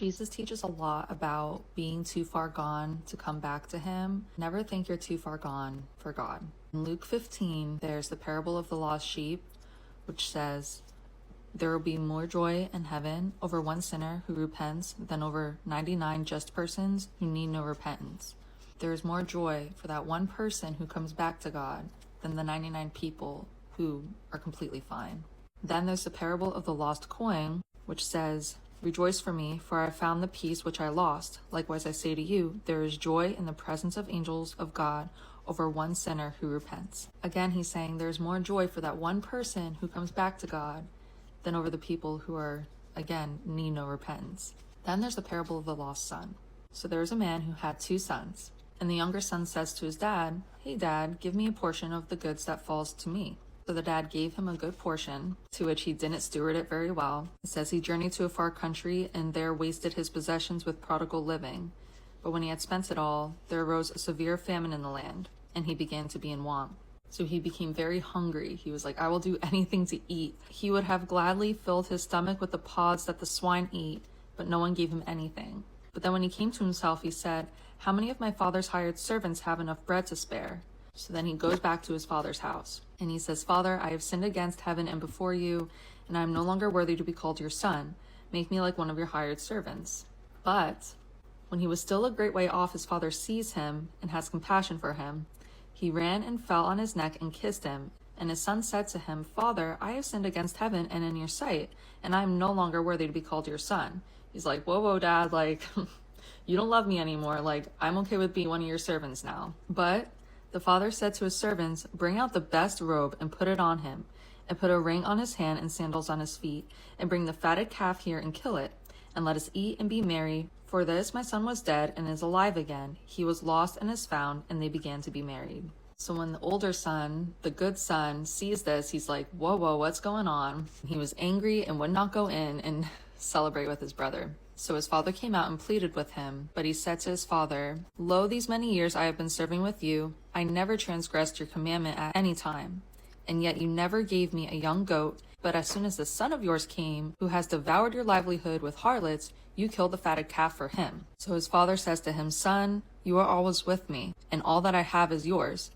Jesus teaches a lot about being too far gone to come back to him. Never think you're too far gone for God. In Luke 15, there's the parable of the lost sheep, which says, there will be more joy in heaven over one sinner who repents than over 99 just persons who need no repentance. There is more joy for that one person who comes back to God than the 99 people who are completely fine. Then there's the parable of the lost coin, which says, rejoice for me, for I have found the piece which I lost. Likewise I say to you, there is joy in the presence of angels of God over one sinner who repents. Again, he's saying there's more joy for that one person who comes back to God than over the people who are, again, need no repentance. Then there's the parable of the lost son. So there's a man who had 2 sons, and the younger son says to his dad, hey dad, give me a portion of the goods that falls to me. So the dad gave him a good portion, to which he didn't steward it very well. It says he journeyed to a far country and there wasted his possessions with prodigal living. But when he had spent it all, there arose a severe famine in the land, and he began to be in want. So he became very hungry. He was like, I will do anything to eat. He would have gladly filled his stomach with the pods that the swine eat, but no one gave him anything. But then when he came to himself, he said, how many of my father's hired servants have enough bread to spare? So then he goes back to his father's house, and he says, Father, I have sinned against heaven and before you, and I am no longer worthy to be called your son. Make me like one of your hired servants. But when he was still a great way off, his father sees him and has compassion for him. He ran and fell on his neck and kissed him. And his son said to him, Father, I have sinned against heaven and in your sight, and I am no longer worthy to be called your son. He's like, whoa, dad, like, you don't love me anymore. Like, I'm okay with being one of your servants now. But the father said to his servants, bring out the best robe and put it on him, and put a ring on his hand and sandals on his feet, and bring the fatted calf here and kill it, and let us eat and be merry. For this my son was dead and is alive again. He was lost and is found, and they began to be married. So when the older son, the good son, sees this, he's like, whoa, what's going on? He was angry and would not go in and celebrate with his brother. So his father came out and pleaded with him, but he said to his father, lo, these many years I have been serving with you. I never transgressed your commandment at any time, and yet you never gave me a young goat. But as soon as the son of yours came, who has devoured your livelihood with harlots, you killed the fatted calf for him. So his father says to him, Son, you are always with me, and all that I have is yours.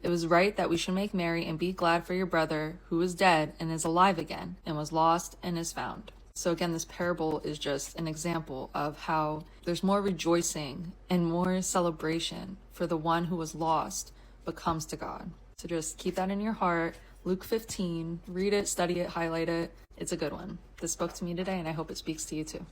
It was right that we should make merry and be glad for your brother, who is dead and is alive again, and was lost and is found. So again, this parable is just an example of how there's more rejoicing and more celebration for the one who was lost but comes to God. So just keep that in your heart. Luke 15, read it, study it, highlight it. It's a good one. This spoke to me today, and I hope it speaks to you too.